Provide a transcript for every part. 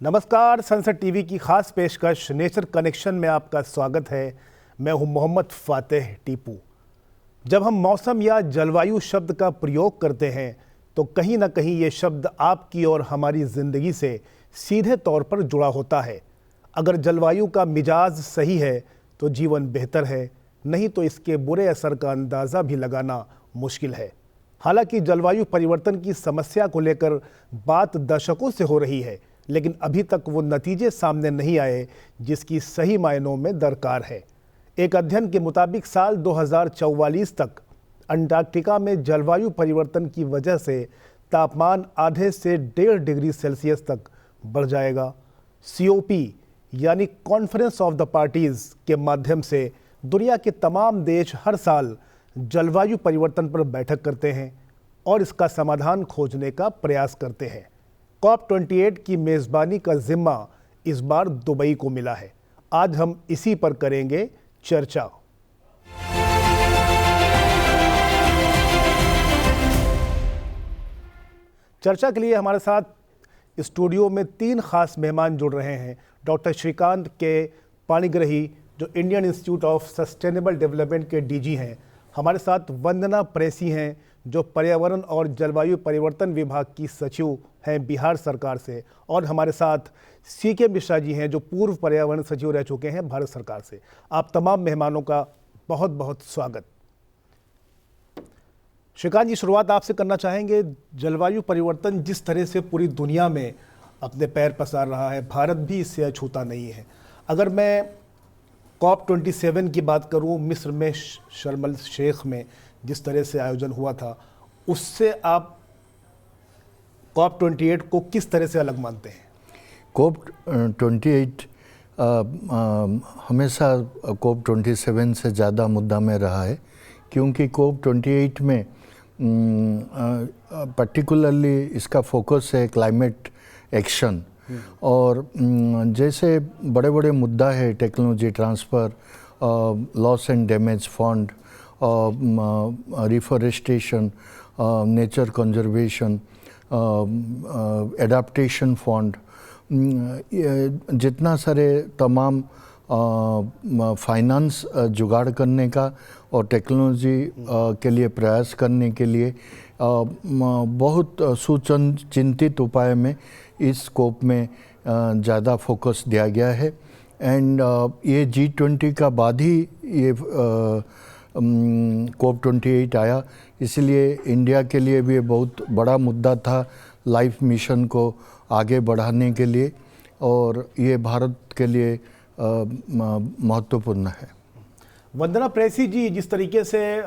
नमस्कार, sunset TV की खास पेशकश नेचर कनेक्शन में आपका स्वागत है। मैं हूं मोहम्मद फातेह टीपू। जब हम मौसम या जलवायु शब्द का प्रयोग करते हैं तो कहीं ना कहीं ये शब्द आपकी और हमारी ज़िंदगी से सीधे तौर पर जुड़ा होता है। अगर जलवायु का मिजाज सही है तो जीवन बेहतर है, नहीं तो इसके बुरे असर का अंदाज़ा भी लगाना मुश्किल है। हालांकि जलवायु परिवर्तन की समस्या को लेकर बात दशकों से हो रही है, लेकिन अभी तक वो नतीजे सामने नहीं आए जिसकी सही मायनों में दरकार है। एक अध्ययन के मुताबिक साल 2044 तक अंटार्कटिका में जलवायु परिवर्तन की वजह से तापमान आधे से 1.5 डिग्री सेल्सियस तक बढ़ जाएगा। COP यानी कॉन्फ्रेंस ऑफ द पार्टीज के माध्यम से दुनिया के तमाम देश हर साल जलवायु परिवर्तन पर बैठक करते हैं और इसका समाधान खोजने का प्रयास करते हैं। COP28 की मेज़बानी का जिम्मा इस बार दुबई को मिला है। आज हम इसी पर करेंगे चर्चा। चर्चा के लिए हमारे साथ स्टूडियो में 3 खास मेहमान जुड़ रहे हैं। डॉक्टर श्रीकांत के पाणिग्रही, जो Indian institute of sustainable development के DG हैं। हमारे साथ वंदना प्रेसी हैं, जो पर्यावरण और जलवायु परिवर्तन विभाग की सचिव हैं बिहार सरकार से। और हमारे साथ CK मिश्रा जी हैं, जो पूर्व पर्यावरण सचिव रह चुके हैं भारत सरकार से। आप तमाम मेहमानों का बहुत बहुत स्वागत। श्रीकांत जी, शुरुआत आपसे करना चाहेंगे। जलवायु परिवर्तन जिस तरह से पूरी दुनिया में अपने पैर पसार रहा है, भारत भी इससे अछूता नहीं है। अगर मैं COP27 की बात करूं, मिस्र में शर्म अल शेख में जिस तरह से आयोजन हुआ था, उससे आप COP28 को किस तरह से अलग मानते हैं? COP28 हमेशा COP27 से ज़्यादा मुद्दा में रहा है, क्योंकि COP28 में पर्टिकुलरली इसका फोकस है क्लाइमेट एक्शन। और जैसे बड़े बड़े मुद्दा है technology transfer, loss and damage fund, reforestation, nature conservation, adaptation fund, जितना सारे तमाम फाइनेंस जुगाड़ करने का और टेक्नोलॉजी के लिए प्रयास करने के लिए बहुत सुचिंतित उपाय में इस स्कोप में ज़्यादा फोकस दिया गया है। एंड ये G20 का बाद ही ये COP28 आया, इसलिए इंडिया के लिए भी बहुत बड़ा मुद्दा था लाइफ मिशन को आगे बढ़ाने के लिए, और ये भारत के लिए महत्वपूर्ण है। वंदना प्रेसी जी, जिस तरीके से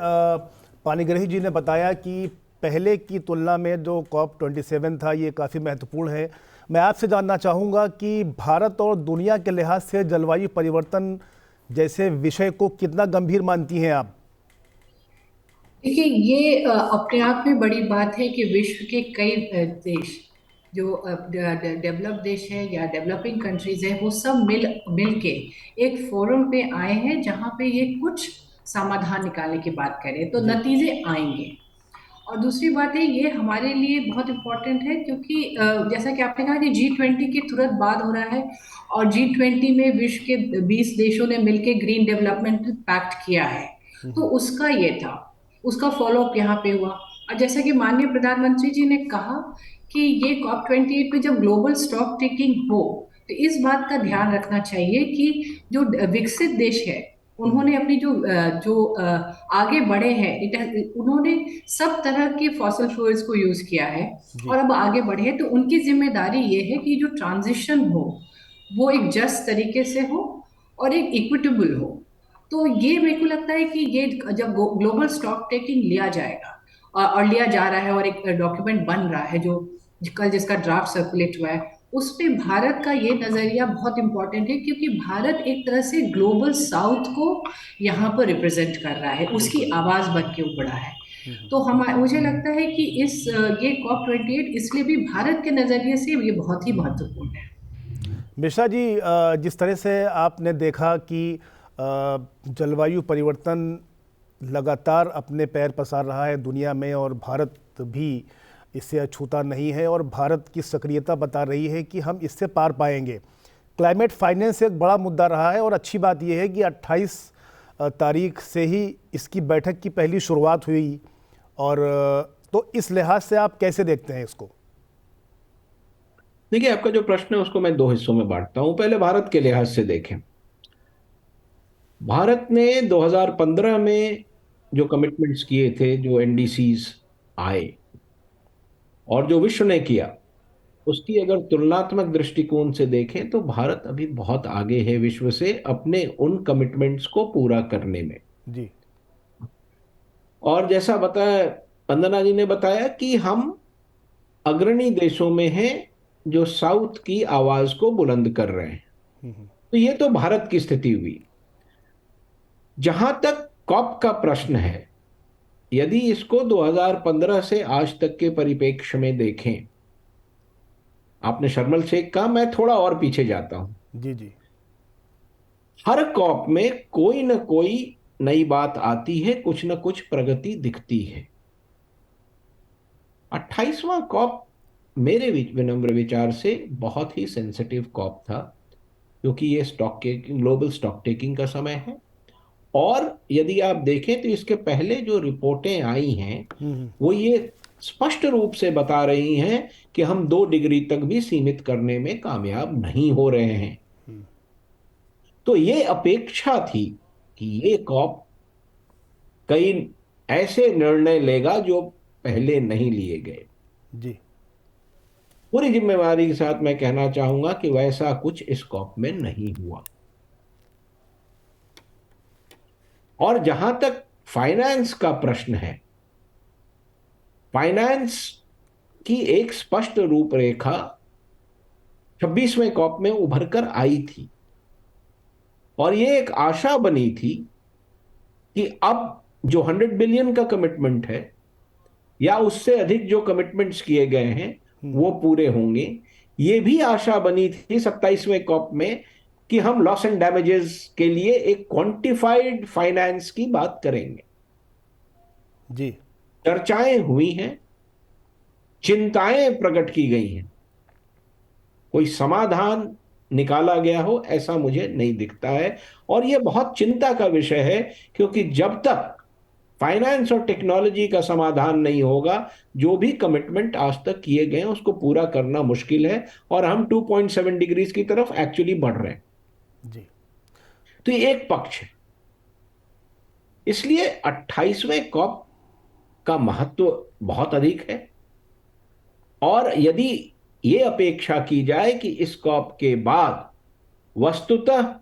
पाणिग्रही जी ने बताया कि पहले की तुलना में जो COP27 था ये काफ़ी महत्वपूर्ण है, मैं आपसे जानना चाहूँगा कि भारत और दुनिया के लिहाज से जलवायु परिवर्तन जैसे विषय को कितना गंभीर मानती हैं आप? देखिए, ये अपने आप में बड़ी बात है कि विश्व के कई देश, जो डेवलप्ड देश है या डेवलपिंग कंट्रीज है, वो सब मिल के एक फोरम पे आए हैं जहाँ पे ये कुछ समाधान निकालने की बात करें तो नतीजे आएंगे। और दूसरी बात है, ये हमारे लिए बहुत इम्पोर्टेंट है क्योंकि जैसा कि आपने कहा कि G20 के तुरंत बाद हो रहा है, और G20 में विश्व के 20 देशों ने मिलकर ग्रीन डेवलपमेंट पैक्ट किया है। तो उसका ये था, उसका फॉलोअप यहाँ पे हुआ। और जैसा कि माननीय प्रधानमंत्री जी ने कहा कि ये COP28 पे जब ग्लोबल स्टॉक टेकिंग हो तो इस बात का ध्यान रखना चाहिए कि जो विकसित देश है उन्होंने अपनी जो आगे बढ़े हैं, उन्होंने सब तरह के फॉसिल फ्यूल्स को यूज किया है और अब आगे बढ़े, तो उनकी जिम्मेदारी ये है कि जो ट्रांजिशन हो वो एक जस्ट तरीके से हो और एक इक्विटेबल हो। तो ये मेरे को लगता है कि ये जब ग्लोबल स्टॉक टेकिंग लिया जाएगा और लिया जा रहा है और एक डॉक्यूमेंट बन रहा है जो कल जिसका ड्राफ्ट सर्कुलेट हुआ है, उस पे भारत का ये नजरिया बहुत इंपॉर्टेंट है क्योंकि भारत एक तरह से ग्लोबल साउथ को यहाँ पर रिप्रेजेंट कर रहा है, उसकी आवाज बन के उभरा है। तो मुझे लगता है कि ये COP28 इसलिए भी भारत के नजरिए से ये बहुत ही महत्वपूर्ण है। मिश्रा जी, जिस तरह से आपने देखा कि जलवायु परिवर्तन लगातार अपने पैर पसार रहा है दुनिया में और भारत भी इससे अछूता नहीं है और भारत की सक्रियता बता रही है कि हम इससे पार पाएंगे। क्लाइमेट फाइनेंस एक बड़ा मुद्दा रहा है और अच्छी बात यह है कि 28 तारीख से ही इसकी बैठक की पहली शुरुआत हुई, और तो इस लिहाज से आप कैसे देखते हैं इसको? देखिए, आपका जो प्रश्न है उसको मैं दो हिस्सों में बांटता हूं। पहले भारत के लिहाज से देखें। भारत ने 2015 में जो कमिटमेंट्स किए थे, जो एनडीसीज आए और जो विश्व ने किया, उसकी अगर तुलनात्मक दृष्टिकोण से देखें तो भारत अभी बहुत आगे है विश्व से अपने उन कमिटमेंट्स को पूरा करने में। जी। और जैसा बताया, वंदना जी ने बताया कि हम अग्रणी देशों में हैं जो साउथ की आवाज को बुलंद कर रहे हैं। तो ये तो भारत की स्थिति हुई। जहां तक कॉप का प्रश्न है, यदि इसको 2015 से आज तक के परिप्रेक्ष्य में देखें, आपने शर्मल शेख कहा, मैं थोड़ा और पीछे जाता हूं। जी जी। हर कॉप में कोई ना कोई नई बात आती है, कुछ ना कुछ प्रगति दिखती है। 28वां कॉप मेरे विनम्र विचार से बहुत ही सेंसिटिव कॉप था, क्योंकि ये ग्लोबल स्टॉक टेकिंग का समय है। और यदि आप देखें तो इसके पहले जो रिपोर्टें आई हैं वो ये स्पष्ट रूप से बता रही हैं कि हम 2 डिग्री तक भी सीमित करने में कामयाब नहीं हो रहे हैं। तो ये अपेक्षा थी कि ये कॉप कई ऐसे निर्णय लेगा जो पहले नहीं लिए गए। जी। पूरी जिम्मेवारी के साथ मैं कहना चाहूंगा कि वैसा कुछ इस कॉप में नहीं हुआ। और जहां तक फाइनेंस का प्रश्न है, फाइनेंस की एक स्पष्ट रूपरेखा 26वें कॉप में उभर कर आई थी और ये एक आशा बनी थी कि अब जो 100 बिलियन का कमिटमेंट है या उससे अधिक जो कमिटमेंट्स किए गए हैं वो पूरे होंगे। ये भी आशा बनी थी 27वें कॉप में कि हम लॉस एंड डैमेजेस के लिए एक क्वांटिफाइड फाइनेंस की बात करेंगे। जी। चर्चाएं हुई हैं, चिंताएं प्रकट की गई हैं, कोई समाधान निकाला गया हो ऐसा मुझे नहीं दिखता है। और यह बहुत चिंता का विषय है, क्योंकि जब तक फाइनेंस और टेक्नोलॉजी का समाधान नहीं होगा, जो भी कमिटमेंट आज तक किए गए हैं उसको पूरा करना मुश्किल है और हम 2.7 डिग्रीज की तरफ एक्चुअली बढ़ रहे हैं। जी। तो ये एक पक्ष है। इसलिए 28वें कॉप का महत्व बहुत अधिक है। और यदि ये अपेक्षा की जाए कि इस कॉप के बाद वस्तुतः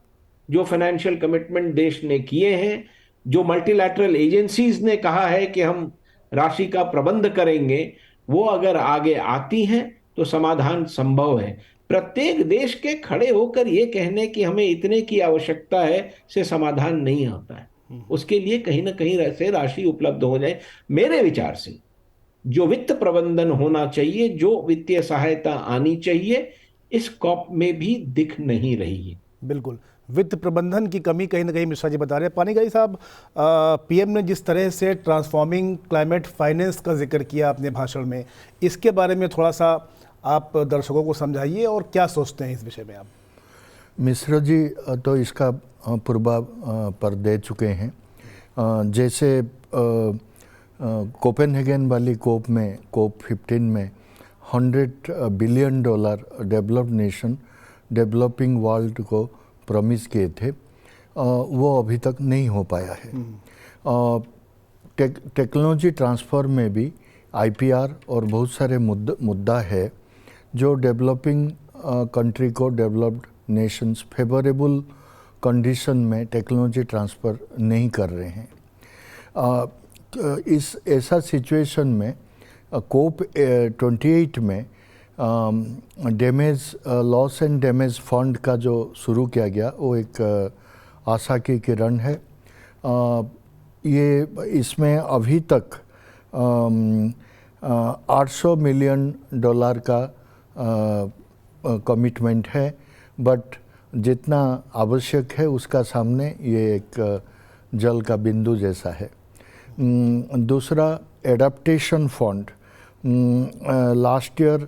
जो फाइनेंशियल कमिटमेंट देश ने किए हैं, जो मल्टीलैटरल एजेंसीज ने कहा है कि हम राशि का प्रबंध करेंगे, वो अगर आगे आती हैं तो समाधान संभव है। प्रत्येक देश के खड़े होकर ये कहने कि हमें इतने की आवश्यकता है से समाधान नहीं आता है। उसके लिए कहीं ना कहीं से राशि उपलब्ध हो जाए। मेरे विचार से जो वित्त प्रबंधन होना चाहिए, जो वित्तीय सहायता आनी चाहिए, इस कॉप में भी दिख नहीं रही है। बिल्कुल, वित्त प्रबंधन की कमी कहीं ना कहीं मिश्रा जी बता रहे हैं। पानीग्राही साहब, पीएम ने जिस तरह से ट्रांसफॉर्मिंग क्लाइमेट फाइनेंस का जिक्र किया अपने भाषण में, इसके बारे में थोड़ा सा आप दर्शकों को समझाइए और क्या सोचते हैं इस विषय में आप? मिश्रा जी तो इसका पूर्वा पर दे चुके हैं। जैसे कोपेनहेगन वाली कोप में, कोप 15 में $100 billion developed nation developing world को प्रॉमिस किए थे, वो अभी तक नहीं हो पाया है। टेक्नोलॉजी ट्रांसफ़र में भी IPR और बहुत सारे मुद्दा है जो डेवलपिंग कंट्री को डेवलप्ड नेशंस फेवरेबल कंडीशन में टेक्नोलॉजी ट्रांसफ़र नहीं कर रहे हैं। इस ऐसा सिचुएशन में कोप 28 में लॉस एंड डैमेज फंड का जो शुरू किया गया वो एक आशा की किरण है। ये इसमें अभी तक $800 मिलियन का कमिटमेंट है, बट जितना आवश्यक है उसका सामने ये एक जल का बिंदु जैसा है। दूसरा, एडाप्टेशन फंड लास्ट ईयर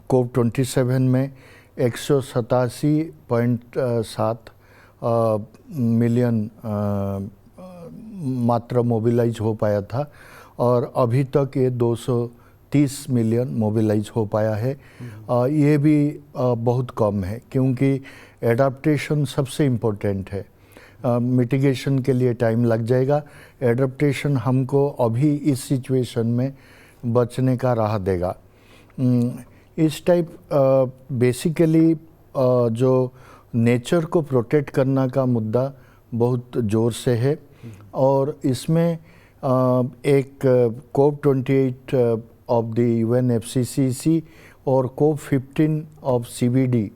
कोप 27 में 187.7 मिलियन मात्र मोबिलाइज हो पाया था और अभी तक ये 230 मिलियन मोबिलाइज हो पाया है। ये भी बहुत कम है क्योंकि एडाप्टेशन सबसे इम्पोर्टेंट है। मिटिगेशन के लिए टाइम लग जाएगा, एडाप्टेशन हमको अभी इस सिचुएशन में बचने का राह देगा। इस टाइप बेसिकली जो नेचर को प्रोटेक्ट करना का मुद्दा बहुत ज़ोर से है और इसमें एक कोप 28 ऑफ द UNFCCC और कोप 15 of CBD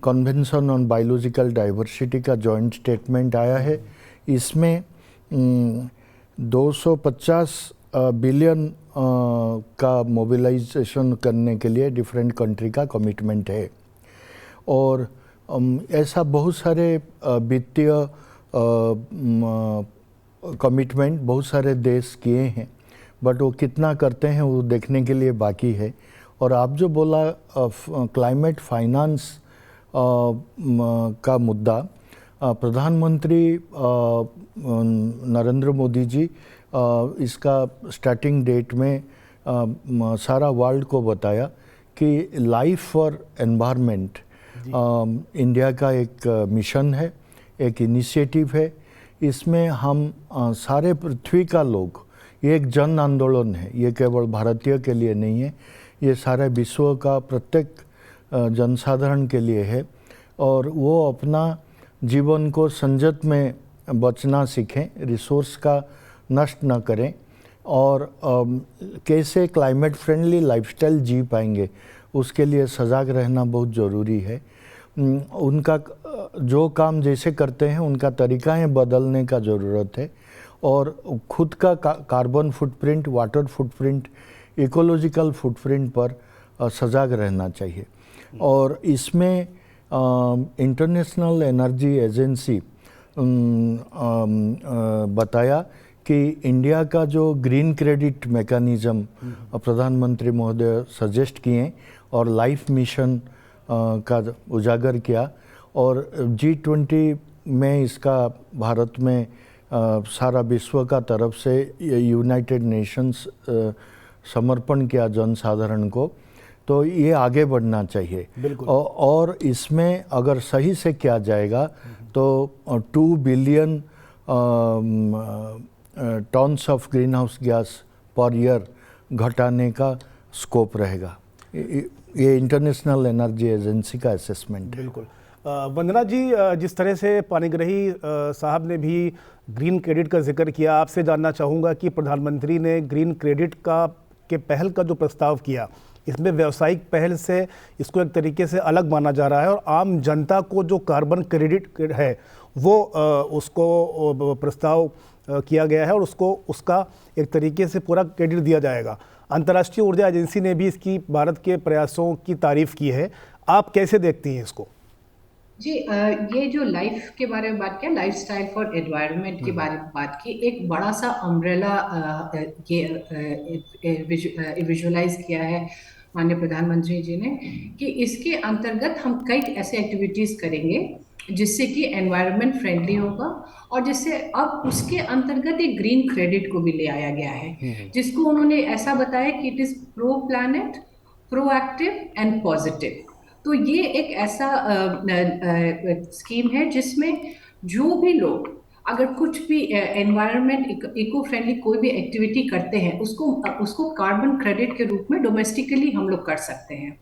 convention on biological diversity का जॉइंट स्टेटमेंट आया है। इसमें 250 बिलियन का मोबिलाइजेशन करने के लिए डिफरेंट कंट्री का कमिटमेंट है और ऐसा बहुत सारे वित्तीय कमिटमेंट बहुत सारे देश किए हैं, बट वो कितना करते हैं वो देखने के लिए बाकी है। और आप जो बोला क्लाइमेट फाइनेंस का मुद्दा, प्रधानमंत्री नरेंद्र मोदी जी इसका स्टार्टिंग डेट में सारा वर्ल्ड को बताया कि लाइफ फॉर एनवायरनमेंट इंडिया का एक मिशन है, एक इनिशिएटिव है। इसमें हम सारे पृथ्वी का लोग, ये एक जन आंदोलन है, ये केवल भारतीय के लिए नहीं है, ये सारे विश्व का प्रत्येक जनसाधारण के लिए है और वो अपना जीवन को संयत में बचना सीखें, रिसोर्स का नष्ट न करें और कैसे क्लाइमेट फ्रेंडली लाइफस्टाइल जी पाएंगे उसके लिए सजग रहना बहुत ज़रूरी है। उनका जो काम जैसे करते हैं उनका तरीक़ाएँ बदलने का ज़रूरत है और खुद का carbon footprint, water footprint, ecological footprint पर सजग रहना चाहिए। और इसमें इंटरनेशनल एनर्जी एजेंसी बताया कि इंडिया का जो ग्रीन क्रेडिट मैकेनिज़्म प्रधानमंत्री महोदय सजेस्ट किए और लाइफ मिशन का उजागर किया और G20 में इसका भारत में सारा विश्व का तरफ से यूनाइटेड नेशंस समर्पण किया जनसाधारण को, तो ये आगे बढ़ना चाहिए। और इसमें अगर सही से किया जाएगा तो 2 billion tons of green house gas per year घटाने का स्कोप रहेगा। ये इंटरनेशनल एनर्जी एजेंसी का असेसमेंट है। बिल्कुल। वंदना जी, जिस तरह से पानीग्राही साहब ने भी ग्रीन क्रेडिट का जिक्र किया, आपसे जानना चाहूँगा कि प्रधानमंत्री ने ग्रीन क्रेडिट के पहल का जो प्रस्ताव किया, इसमें व्यावसायिक पहल से इसको एक तरीके से अलग माना जा रहा है और आम जनता को जो कार्बन क्रेडिट है वो उसको प्रस्ताव किया गया है और उसका एक तरीके से पूरा क्रेडिट दिया जाएगा। अंतर्राष्ट्रीय ऊर्जा एजेंसी ने भी इसकी भारत के प्रयासों की तारीफ की है। आप कैसे देखती हैं इसको? जी, ये जो लाइफ के बारे में बात किया, लाइफस्टाइल फॉर एनवायरनमेंट के बारे में बात की, एक बड़ा सा अम्ब्रेला ये विजुअलाइज किया है माननीय प्रधानमंत्री जी ने कि इसके अंतर्गत हम कई ऐसे एक्टिविटीज़ करेंगे जिससे कि एनवायरनमेंट फ्रेंडली होगा और जिससे अब उसके अंतर्गत एक ग्रीन क्रेडिट को भी ले आया गया है, जिसको उन्होंने ऐसा बताया कि it is pro planet, proactive and positive. तो ये एक ऐसा स्कीम है जिसमें जो भी लोग अगर कुछ भी एनवायरनमेंट इको फ्रेंडली कोई भी एक्टिविटी करते हैं उसको कार्बन क्रेडिट के रूप में डोमेस्टिकली हम लोग कर सकते हैं।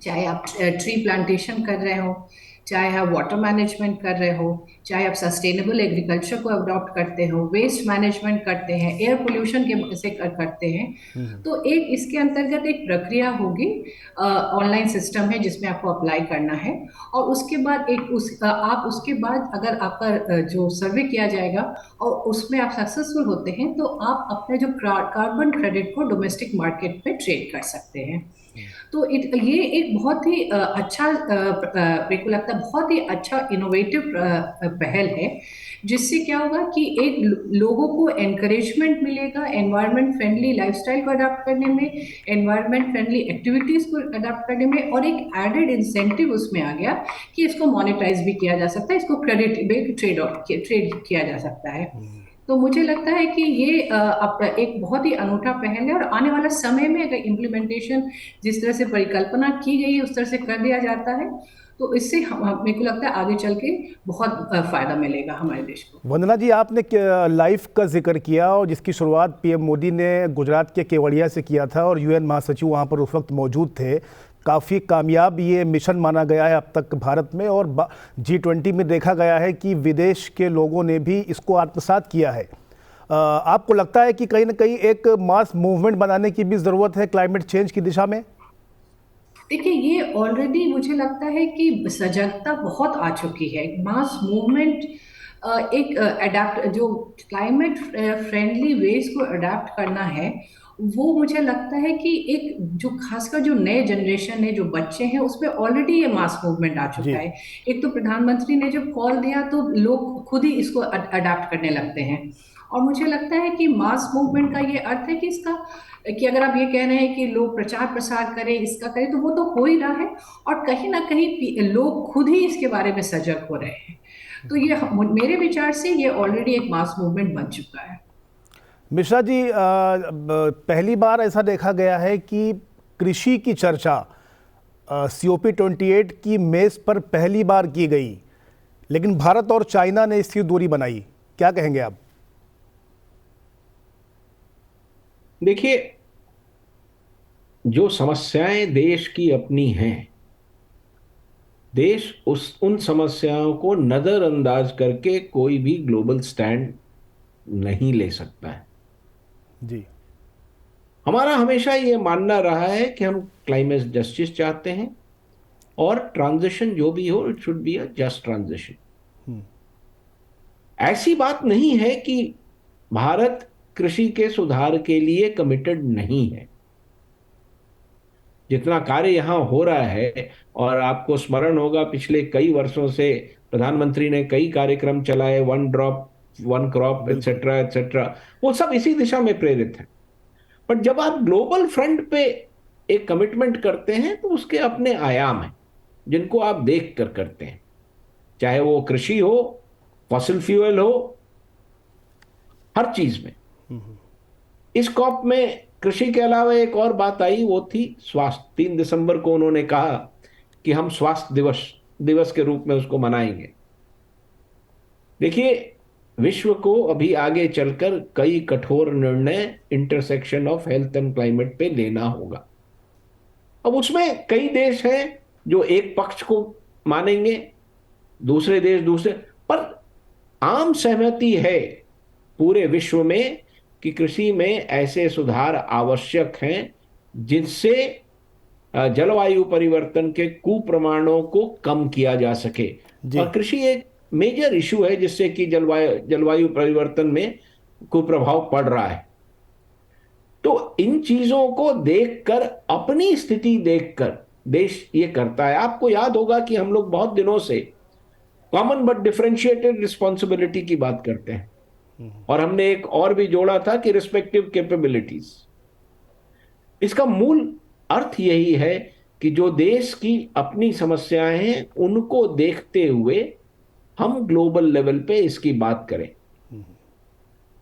चाहे आप ट्री प्लांटेशन कर रहे हो, चाहे आप वाटर मैनेजमेंट कर रहे हो, चाहे आप सस्टेनेबल एग्रीकल्चर को अडॉप्ट करते हो, वेस्ट मैनेजमेंट करते हैं, एयर पोल्यूशन के से करते हैं, तो एक इसके अंतर्गत एक प्रक्रिया होगी, ऑनलाइन सिस्टम है जिसमें आपको अप्लाई करना है और उसके बाद आप उसके बाद अगर आपका जो सर्वे किया जाएगा और उसमें आप सक्सेसफुल होते हैं तो आप अपने जो कार्बन क्रेडिट को डोमेस्टिक मार्केट पे ट्रेड कर सकते हैं। तो ये एक बहुत ही अच्छा मेरे को लगता बहुत ही अच्छा इनोवेटिव पहल है, जिससे क्या होगा कि एक लोगों को एनकरेजमेंट मिलेगा एनवायरनमेंट फ्रेंडली लाइफस्टाइल को अडॉप्ट करने में, एनवायरनमेंट फ्रेंडली एक्टिविटीज को अडॉप्ट करने में, और एक एडेड इंसेंटिव उसमें आ गया कि इसको मोनेटाइज भी किया जा सकता है, इसको क्रेडिट ट्रेड किया जा सकता है। तो मुझे लगता है कि ये एक बहुत ही अनूठा पहल है, और आने वाला समय में अगर इम्प्लीमेंटेशन जिस तरह से परिकल्पना की गई है उस तरह से कर दिया जाता है, तो इससे मेरे को लगता है आगे चल के बहुत फायदा मिलेगा हमारे देश को। वंदना जी, आपने लाइफ का जिक्र किया और जिसकी शुरुआत पीएम मोदी ने गुजरात के केवड़िया से किया था और यूएन महासचिव वहाँ पर उस वक्त मौजूद थे। काफ़ी कामयाब ये मिशन माना गया है अब तक भारत में, और G20 में देखा गया है कि विदेश के लोगों ने भी इसको आत्मसात किया है। आपको लगता है कि कहीं ना कहीं एक मास मूवमेंट बनाने की भी ज़रूरत है क्लाइमेट चेंज की दिशा में? देखिए, ये ऑलरेडी मुझे लगता है कि सजगता बहुत आ चुकी है। मास मूवमेंट एक अडेप्ट जो क्लाइमेट फ्रेंडली वेज को अडेप्ट करना है, वो मुझे लगता है कि एक जो खासकर जो नए जनरेशन है, जो बच्चे हैं, उसमें ऑलरेडी ये मास मूवमेंट आ चुका है। एक तो प्रधानमंत्री ने जब कॉल दिया तो लोग खुद ही इसको अडेप्ट करने लगते हैं, और मुझे लगता है कि मास मूवमेंट का ये अर्थ है कि इसका कि अगर आप ये कह रहे हैं कि लोग प्रचार प्रसार करें, इसका करें, तो वो तो हो ही रहा है, और कहीं ना कहीं लोग खुद ही इसके बारे में सजग हो रहे हैं। तो ये मेरे विचार से ये ऑलरेडी एक मास मूवमेंट बन चुका है। मिश्रा जी, पहली बार ऐसा देखा गया है कि कृषि की चर्चा COP28 की मेज पर पहली बार की गई, लेकिन भारत और चाइना ने इसकी दूरी बनाई। क्या कहेंगे आप? देखिए, जो समस्याएं देश की अपनी हैं, देश उन समस्याओं को नजरअंदाज करके कोई भी ग्लोबल स्टैंड नहीं ले सकता है। जी, हमारा हमेशा ये मानना रहा है कि हम क्लाइमेट जस्टिस चाहते हैं, और ट्रांजिशन जो भी हो, it should be a just transition. ऐसी बात नहीं है कि भारत कृषि के सुधार के लिए कमिटेड नहीं है। जितना कार्य यहां हो रहा है, और आपको स्मरण होगा पिछले कई वर्षों से प्रधानमंत्री ने कई कार्यक्रम चलाए, 1 ड्रॉप 1 क्रॉप एटसेट्रा एटसेट्रा, वो सब इसी दिशा में प्रेरित है। पर जब आप ग्लोबल फ्रंट पे एक कमिटमेंट करते हैं तो उसके अपने आयाम हैं जिनको आप देख कर करते हैं, चाहे वो कृषि हो, फॉसिल फ्यूल हो, हर चीज में। इस कॉप में कृषि के अलावा एक और बात आई, वो थी स्वास्थ्य। 3 दिसंबर को उन्होंने कहा कि हम स्वास्थ्य दिवस के रूप में उसको मनाएंगे। देखिए, विश्व को अभी आगे चलकर कई कठोर निर्णय intersection of health and climate पे लेना होगा। अब उसमें कई देश हैं जो एक पक्ष को मानेंगे, दूसरे देश दूसरे, पर आम सहमति है पूरे विश्व में कि कृषि में ऐसे सुधार आवश्यक हैं जिनसे जलवायु परिवर्तन के कुप्रमाणों को कम किया जा सके। और कृषि एक मेजर इशू है जिससे कि जलवायु परिवर्तन में कुप्रभाव पड़ रहा है। तो इन चीजों को देखकर, अपनी स्थिति देखकर देश ये करता है। आपको याद होगा कि हम लोग बहुत दिनों से कॉमन बट डिफरेंशिएटेड रिस्पॉन्सिबिलिटी की बात करते हैं, और हमने एक और भी जोड़ा था कि रिस्पेक्टिव कैपेबिलिटीज। इसका मूल अर्थ यही है कि जो देश की अपनी समस्याएं हैं उनको देखते हुए हम ग्लोबल लेवल पे इसकी बात करें।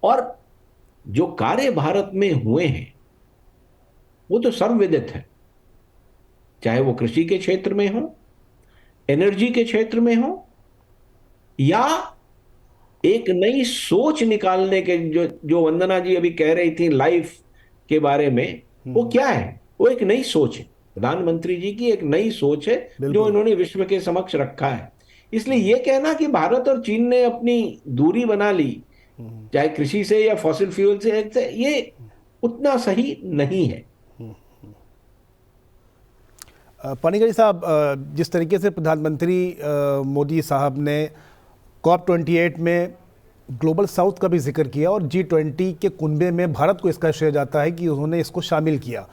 और जो कार्य भारत में हुए हैं वो तो सर्वविदित है, चाहे वो कृषि के क्षेत्र में हो, एनर्जी के क्षेत्र में हो, या एक नई सोच निकालने के जो वंदना जी अभी कह रही थी लाइफ के बारे में, वो क्या है? वो एक नई सोच है, प्रधानमंत्री जी की एक नई सोच है जो इन्होंने विश्व के समक्ष रखा है। इसलिए ये कहना कि भारत और चीन ने अपनी दूरी बना ली, चाहे कृषि से या फॉसिल फ्यूल से, ये उतना सही नहीं है। पानीगढ़ी साहब, जिस तरीके से प्रधानमंत्री मोदी साहब ने COP28 में ग्लोबल साउथ का भी जिक्र किया और G20 के कुनबे में भारत को इसका श्रेय जाता है कि उन्होंने इसको शामिल किया,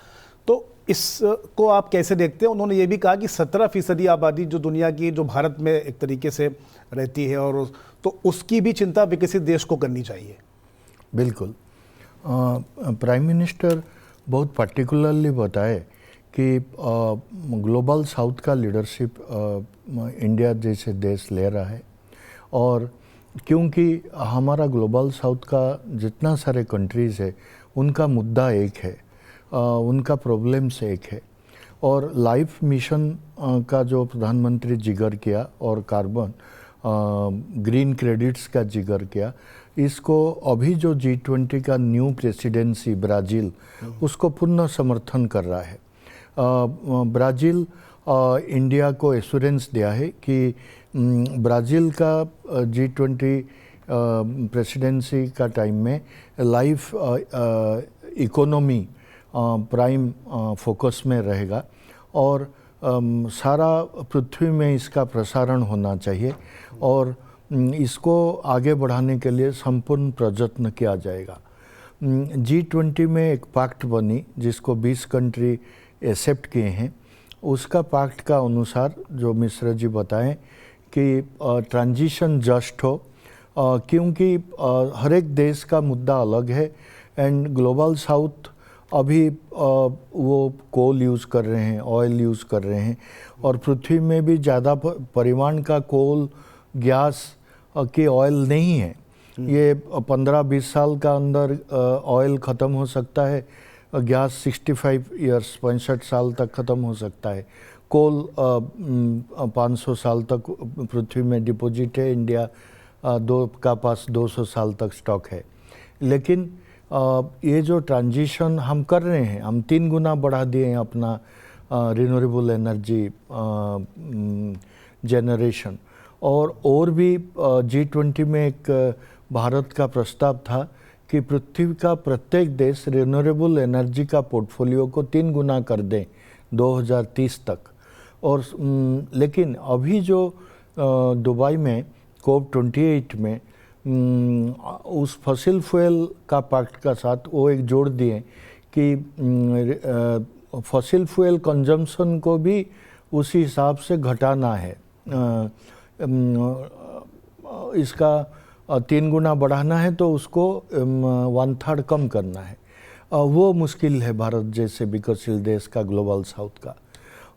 तो इसको आप कैसे देखते हैं? उन्होंने ये भी कहा कि 17% आबादी जो दुनिया की, जो भारत में एक तरीके से रहती है, और तो उसकी भी चिंता विकसित देश को करनी चाहिए। बिल्कुल। प्राइम मिनिस्टर बहुत पर्टिकुलरली बताए कि ग्लोबल साउथ का लीडरशिप इंडिया जैसे देश ले रहा है, और क्योंकि हमारा ग्लोबल साउथ का जितना सारे कंट्रीज़ है उनका मुद्दा एक है, उनका प्रॉब्लम्स एक है, और लाइफ मिशन का जो प्रधानमंत्री जिक्र किया और कार्बन ग्रीन क्रेडिट्स का जिक्र किया, इसको अभी जो G20 का न्यू प्रेसिडेंसी ब्राज़ील उसको पूर्ण समर्थन कर रहा है। ब्राज़ील इंडिया को एश्योरेंस दिया है कि ब्राज़ील का G20 प्रेसिडेंसी का टाइम में लाइफ इकोनॉमी प्राइम फोकस में रहेगा, और सारा पृथ्वी में इसका प्रसारण होना चाहिए, और इसको आगे बढ़ाने के लिए संपूर्ण प्रयत्न किया जाएगा। G20 में एक पैक्ट बनी जिसको 20 कंट्री एक्सेप्ट किए हैं। उसका पैक्ट का अनुसार जो मिश्रा जी बताएं कि ट्रांजिशन जस्ट हो, क्योंकि हर एक देश का मुद्दा अलग है, एंड ग्लोबल साउथ अभी वो कोल यूज़ कर रहे हैं, ऑयल यूज़ कर रहे हैं, और पृथ्वी में भी ज़्यादा परिमाण का कोल, गैस की ऑयल नहीं है। ये 15-20 साल का अंदर ऑयल ख़त्म हो सकता है, गैस 65 ईयर्स 65 साल तक ख़त्म हो सकता है, कोल 500 साल तक पृथ्वी में डिपॉजिट है, इंडिया का पास 200 साल तक स्टॉक है। लेकिन ये जो ट्रांजिशन हम कर रहे हैं, हम 3 गुना बढ़ा दिए हैं अपना रिन्यूएबल एनर्जी जनरेशन, और भी G20 में एक भारत का प्रस्ताव था कि पृथ्वी का प्रत्येक देश रिन्यूएबल एनर्जी का पोर्टफोलियो को 3 गुना कर दें 2030 तक। और लेकिन अभी जो दुबई में COP28 में उस फसिल फ्यूल का पैक्ट का साथ वो एक जोड़ दिए कि फसिल फ्यूल कंजम्पशन को भी उसी हिसाब से घटाना है, इसका 3 गुना बढ़ाना है तो उसको 1/3 कम करना है। वो मुश्किल है भारत जैसे विकसशील देश का, ग्लोबल साउथ का।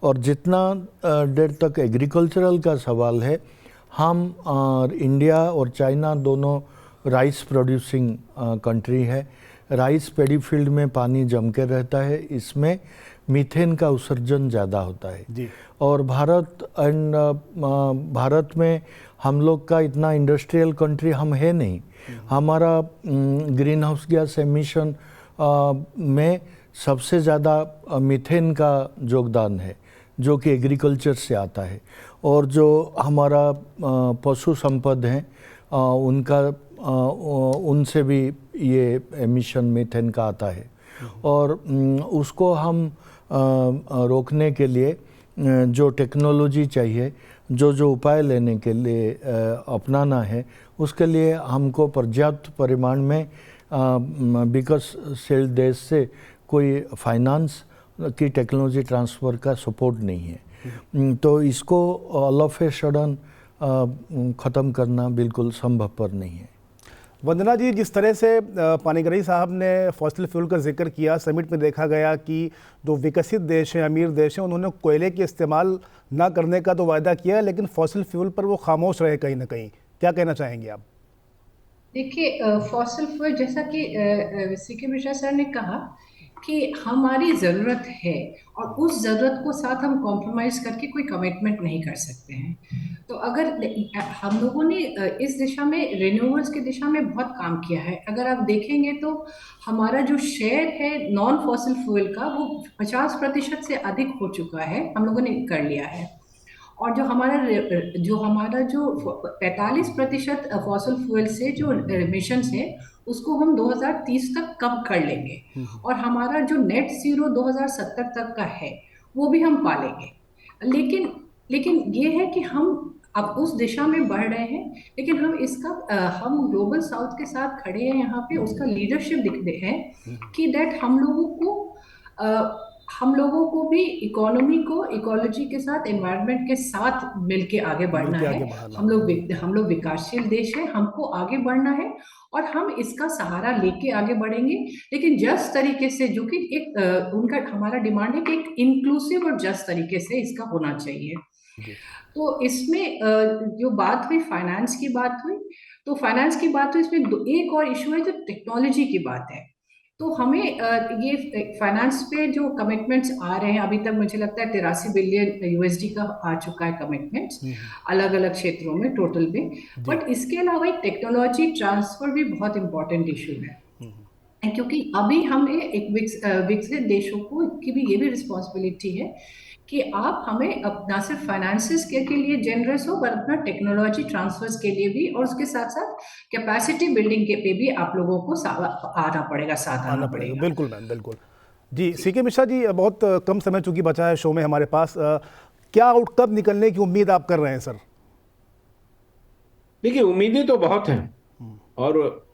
और जितना देर तक एग्रीकल्चरल का सवाल है, हम इंडिया और चाइना दोनों राइस प्रोड्यूसिंग कंट्री है। राइस पैडी फील्ड में पानी जम के रहता है, इसमें मीथेन का उत्सर्जन ज़्यादा होता है जी। और भारत में हम लोग का इतना इंडस्ट्रियल कंट्री हम है नहीं। हमारा ग्रीन हाउस गैस एमिशन में सबसे ज़्यादा मीथेन का योगदान है, जो कि एग्रीकल्चर से आता है। और जो हमारा पशु संपद हैं उनका उनसे भी ये एमिशन मीथेन का आता है। और उसको हम रोकने के लिए जो टेक्नोलॉजी चाहिए, जो उपाय लेने के लिए अपनाना है, उसके लिए हमको पर्याप्त परिमाण में विकसशील देश से कोई फाइनेंस की टेक्नोलॉजी ट्रांसफ़र का सपोर्ट नहीं है। तो इसको ऑल ऑफ ए सडन ख़त्म करना बिल्कुल संभवपर नहीं है। वंदना जी, जिस तरह से पानीग्राही साहब ने फॉसिल फ्यूल का जिक्र किया, समिट में देखा गया कि जो विकसित देश हैं, अमीर देश हैं, उन्होंने कोयले के इस्तेमाल ना करने का तो वायदा किया, लेकिन फॉसिल फ्यूल पर वो खामोश रहे कहीं ना कहीं। क्या कहना चाहेंगे आप? देखिए, फॉसिल फ्यूल जैसा कि सीके मिश्रा सर ने कहा कि हमारी ज़रूरत है और उस ज़रूरत को साथ हम कॉम्प्रोमाइज़ करके कोई कमिटमेंट नहीं कर सकते हैं। तो अगर हम लोगों ने इस दिशा में, रिन्यूएबल्स की दिशा में बहुत काम किया है। अगर आप देखेंगे तो हमारा जो शेयर है नॉन फॉसिल फ्यूल का, वो 50% से अधिक हो चुका है, हम लोगों ने कर लिया है। और जो हमारा 45% फॉसिल फ्यूल से जो एमिशंस है, उसको हम 2030 तक कम कर लेंगे। और हमारा जो नेट जीरो 2070 तक का है, वो भी हम पालेंगे। लेकिन ये है कि हम अब उस दिशा में बढ़ रहे हैं, लेकिन हम ग्लोबल साउथ के साथ खड़े हैं यहाँ पे, उसका लीडरशिप दिखते हैं कि दैट हम लोगों को हम लोगों को भी इकोनॉमी को इकोलॉजी के साथ एनवायरनमेंट के साथ मिलके आगे बढ़ना मिलके है। आगे बढ़ाना हम होगा, लोग हम लोग विकासशील देश है, हमको आगे बढ़ना है और हम इसका सहारा लेके आगे बढ़ेंगे, लेकिन जस्ट तरीके से, जो कि एक उनका हमारा डिमांड है कि एक इंक्लूसिव और जस्ट तरीके से इसका होना चाहिए। जी। तो इसमें जो बात हुई फाइनेंस की बात हुई, तो फाइनेंस की बात हुई, इसमें एक और इशू है जो टेक्नोलॉजी की बात है। तो हमें ये फाइनेंस पे जो कमिटमेंट्स आ रहे हैं, अभी तक मुझे लगता है 83 बिलियन यूएसडी का आ चुका है कमिटमेंट्स अलग अलग क्षेत्रों में टोटल में। जी। बट इसके अलावा एक टेक्नोलॉजी ट्रांसफर भी बहुत इंपॉर्टेंट इशू है, क्योंकि अभी हमें एक विकसित देशों को की भी ये भी रिस्पॉन्सिबिलिटी है कि आप हमें ना सिर्फ फाइनेंसिस के लिए जनरस हो, पर अपना टेक्नोलॉजी ट्रांसफर्स के लिए भी, और उसके साथ साथ कैपेसिटी बिल्डिंग के पे भी आप लोगों को आना पड़ेगा, साथ आना आना पड़ेगा, पड़ेगा। बिल्कुल मैम, बिल्कुल। जी, सीके मिश्रा जी, बहुत कम समय चूंकि बचा है शो में हमारे पास, क्या आउट कब निकलने की उम्मीद आप कर रहे हैं सर? देखिए, उम्मीदें तो बहुत हैं और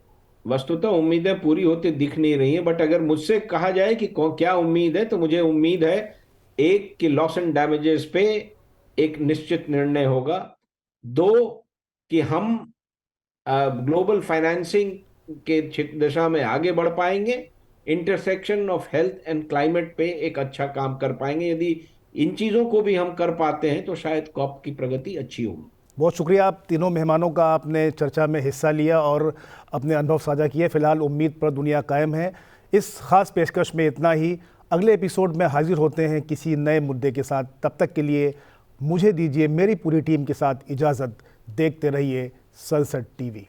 वस्तुतः उम्मीदें पूरी होती दिख नहीं रही हैं, बट अगर मुझसे कहा जाए कि क्या उम्मीद है, तो मुझे उम्मीद है एक कि लॉस एंड डैमेजेस पे एक निश्चित निर्णय होगा, दो कि हम ग्लोबल फाइनेंसिंग के दिशा में आगे बढ़ पाएंगे, intersection of health and climate पे एक अच्छा काम कर पाएंगे। यदि इन चीजों को भी हम कर पाते हैं तो शायद कॉप की प्रगति अच्छी होगी। बहुत शुक्रिया आप तीनों मेहमानों का, आपने चर्चा में हिस्सा लिया और अपने अनुभव साझा किए। फिलहाल उम्मीद पर दुनिया कायम है। इस खास पेशकश में इतना ही। अगले एपिसोड में हाजिर होते हैं किसी नए मुद्दे के साथ। तब तक के लिए मुझे दीजिए मेरी पूरी टीम के साथ इजाज़त। देखते रहिए सनसेट टीवी।